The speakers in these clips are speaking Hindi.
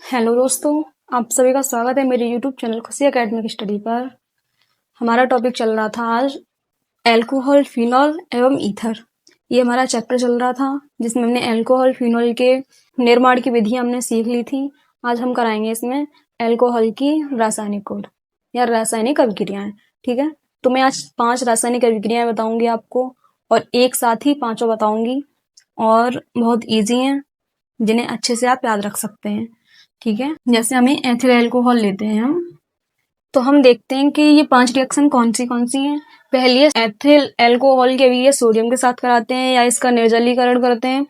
हेलो दोस्तों, आप सभी का स्वागत है मेरे यूट्यूब चैनल खुशी एकेडमिक स्टडी पर। हमारा टॉपिक चल रहा था आज अल्कोहल, फिनॉल एवं ईथर। ये हमारा चैप्टर चल रहा था जिसमें हमने अल्कोहल, फिनॉल के निर्माण की विधियां हमने सीख ली थी। आज हम कराएंगे इसमें अल्कोहल की रासायनिक कोड या रासायनिक अभिक्रियाएं। ठीक है, तो मैं आज 5 रासायनिक अभिक्रियाएं बताऊंगी आपको और एक साथ ही पांचों बताऊंगी और बहुत ईजी हैं जिन्हें अच्छे से आप याद रख सकते हैं। ठीक है, जैसे हमें एथिल अल्कोहल लेते हैं हम, तो हम देखते हैं कि ये 5 रिएक्शन कौन सी हैं। पहली है एथिल अल्कोहल के अभिक्रिया सोडियम के साथ कराते हैं या इसका निर्जलीकरण करते हैं,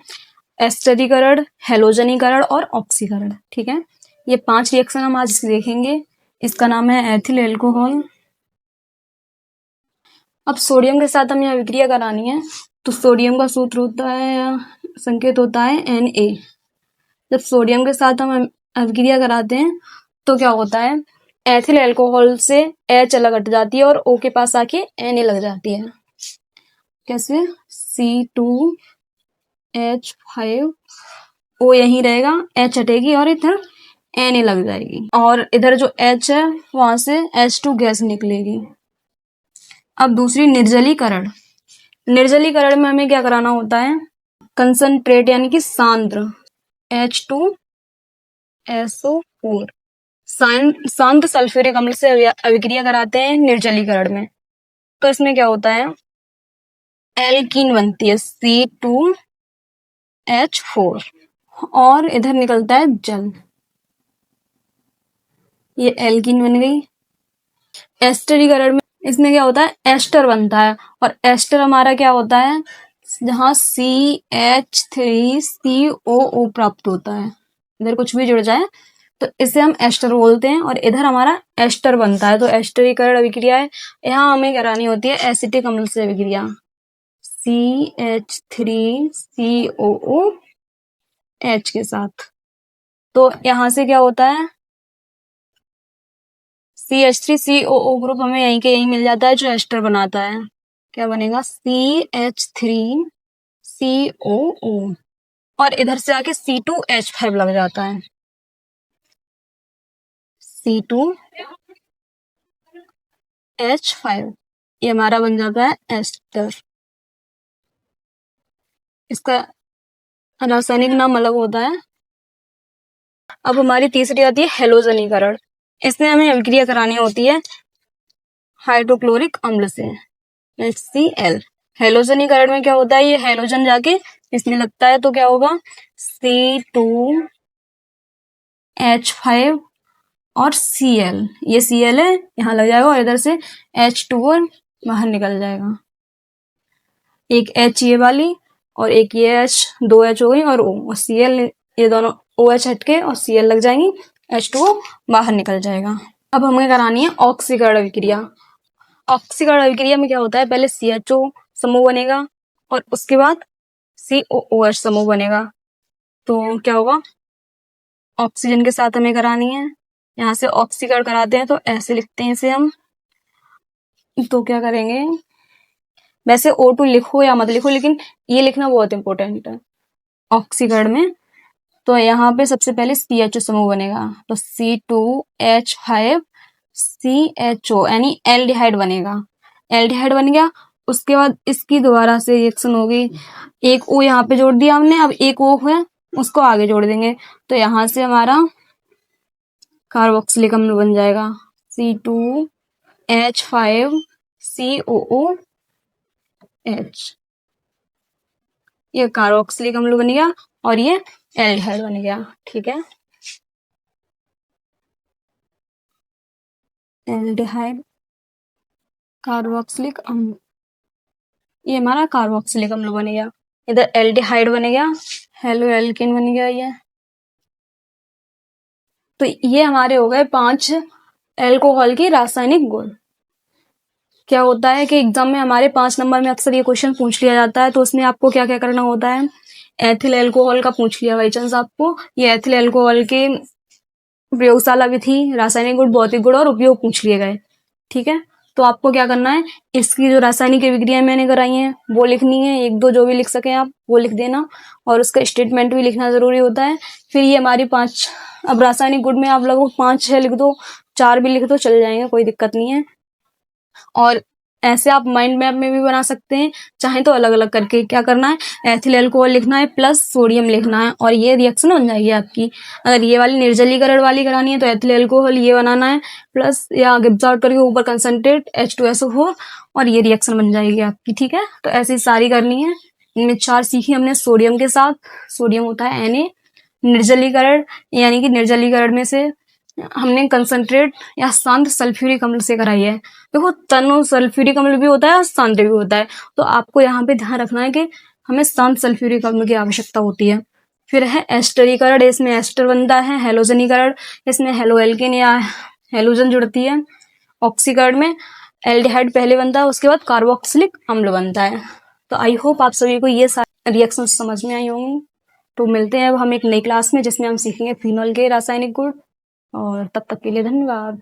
एस्टरीकरण, हेलोजनीकरण और ऑक्सीकरण। ठीक है, ये 5 रिएक्शन हम आज देखेंगे। इसका नाम है एथिल अल्कोहल। अब सोडियम के साथ हमें अभिक्रिया करानी है, तो सोडियम का सूत्र होता है, संकेत होता है Na। जब सोडियम के साथ हम अभिक्रिया कराते हैं तो क्या होता है, एथिल अल्कोहल से H अलग हट जाती है और O के पास आके Na लग जाती है। कैसे? C2H5, O यहीं रहेगा, H हटेगी और इधर Na लग जाएगी और इधर जो H है वहां से H2 गैस निकलेगी। अब दूसरी निर्जलीकरण। निर्जलीकरण में हमें क्या कराना होता है, कंसंट्रेट यानी कि सांद्र H2SO4 शांत सल्फ्यूरिक अम्ल से अभिक्रिया कराते हैं निर्जलीकरण में। तो इसमें क्या होता है, एल्कीन बनती है C2H4 और इधर निकलता है जल, ये एल्कीन बन गई। एस्टरीकरण में इसमें क्या होता है, एस्टर बनता है और एस्टर हमारा क्या होता है, जहां CH3COO प्राप्त होता है। इधर कुछ भी जुड़ जाए तो इसे हम एस्टर बोलते हैं और इधर हमारा एस्टर बनता है। तो एस्टरीकरण अभिक्रिया है, यहाँ हमें करानी होती है एसिटिक अम्ल से अभिक्रिया CH3COOH के साथ। तो यहाँ से क्या होता है, CH3COO ग्रुप हमें यहीं के यहीं मिल जाता है जो एस्टर बनाता है। क्या बनेगा, CH3COO और इधर से आके C2H5 लग जाता है, C2H5 ये हमारा बन जाता है एस्टर। इसका रासायनिक नाम अलग होता है। अब हमारी तीसरी आती है हेलोजनीकरण। इसमें हमें अभिक्रिया करानी होती है हाइड्रोक्लोरिक अम्ल से HCl। हेलोजनीकरण में क्या होता है, ये हेलोजन जाके इसमें लगता है तो क्या होगा, C2H5 और Cl, ये Cl है यहाँ लग जाएगा और इधर से H2 बाहर निकल जाएगा। एक H ये वाली और एक ये H, 2 H हो गई और O और Cl, ये दोनों OH हटके और Cl लग जाएंगी, H2O बाहर निकल जाएगा। अब हमें करानी है ऑक्सीकरण अभिक्रिया। ऑक्सीकरण अभिक्रिया में क्या होता है, पहले CHO समूह बनेगा और उसके बाद COOH समूह बनेगा। तो क्या होगा, ऑक्सीजन के साथ हमें करानी है, यहाँ से ऑक्सीकरण कराते हैं तो ऐसे लिखते हैं इसे हम। तो क्या करेंगे, वैसे O2 लिखो या मत लिखो लेकिन ये लिखना बहुत इंपॉर्टेंट है ऑक्सीकरण में। तो यहाँ पे सबसे पहले CHO समूह बनेगा तो C2H5CHO यानी एल्डिहाइड बनेगा। एल्डिहाइड बन गया, उसके बाद इसकी दोबारा से रिएक्शन होगी, एक O यहाँ पे जोड़ दिया हमने, अब एक O है उसको आगे जोड़ देंगे तो यहाँ से हमारा कार्बोक्सिलिक अम्ल बन जाएगा C2H5COOH। ये कार्बोक्सिलिक अम्ल बन गया और ये एल्डिहाइड बन गया। ठीक है, एल्डिहाइड कार्बोक्सिलिक अम्ल, ये हमारा कार्बोक्सिलिक अम्ल बन गया। इधर एल्डिहाइड बन गया, हेलो एल्केन बन गया ये। तो ये हमारे हो गए 5 अल्कोहल की रासायनिक गुण। क्या होता है कि एग्जाम में हमारे 5 नंबर में अक्सर ये क्वेश्चन पूछ लिया जाता है, तो उसमें आपको क्या क्या करना होता है, एथिल अल्कोहल का पूछ लिया बाई चांस आपको, ये एथिल अल्कोहल के प्रयोगशाला विधि, रासायनिक गुण, भौतिक गुण और उपयोग पूछ लिए गए। ठीक है, तो आपको क्या करना है, इसकी जो रासायनिक अभिक्रिया मैंने कराई है वो लिखनी है, 1-2 जो भी लिख सके आप वो लिख देना, और उसका स्टेटमेंट भी लिखना जरूरी होता है। फिर ये हमारी 5, अब रासायनिक गुण में आप लोग 5-6 लिख दो, 4 भी लिख दो, चल जाएंगे, कोई दिक्कत नहीं है। और ऐसे आप माइंड मैप में भी बना सकते हैं, चाहे तो अलग अलग करके। क्या करना है, एथिल अल्कोहल लिखना है प्लस सोडियम लिखना है, और ये रिएक्शन बन जाएगी आपकी। अगर ये वाली निर्जलीकरण वाली करानी है तो एथिल अल्कोहल ये बनाना है प्लस या गिब्स आउट करके ऊपर कंसंट्रेट H2SO4, और ये रिएक्शन बन जाएगी आपकी। ठीक है, तो ऐसी सारी करनी है। इनमें 4 सीखी हमने सोडियम के साथ। सोडियम होता है Na। निर्जलीकरण यानी कि निर्जलीकरण में से हमने कंसंट्रेट या शांत सल्फ्यूरिक अम्ल से कराई है। देखो, तनु सल्फ्यूरिक अम्ल भी होता है और शांत भी होता है, तो आपको यहाँ पे ध्यान रखना है कि हमें शांत सल्फ्यूरिक अम्ल की आवश्यकता होती है। फिर है एस्टरीकरण, इसमें एस्टर बनता है। हेलोजनीकरण, इसमें हेलोएल्केन या हेलोजन जुड़ती है। ऑक्सीकरण में एल्डिहाइड पहले बनता है, उसके बाद कार्बोक्सिलिक अम्ल बनता है। तो आई होप आप सभी को ये सारी रिएक्शन समझ में आई होंगी। तो मिलते हैं अब हम एक नई क्लास में, जिसमें हम सीखेंगे फिनॉल के रासायनिक गुण। और तब तक के लिए धन्यवाद।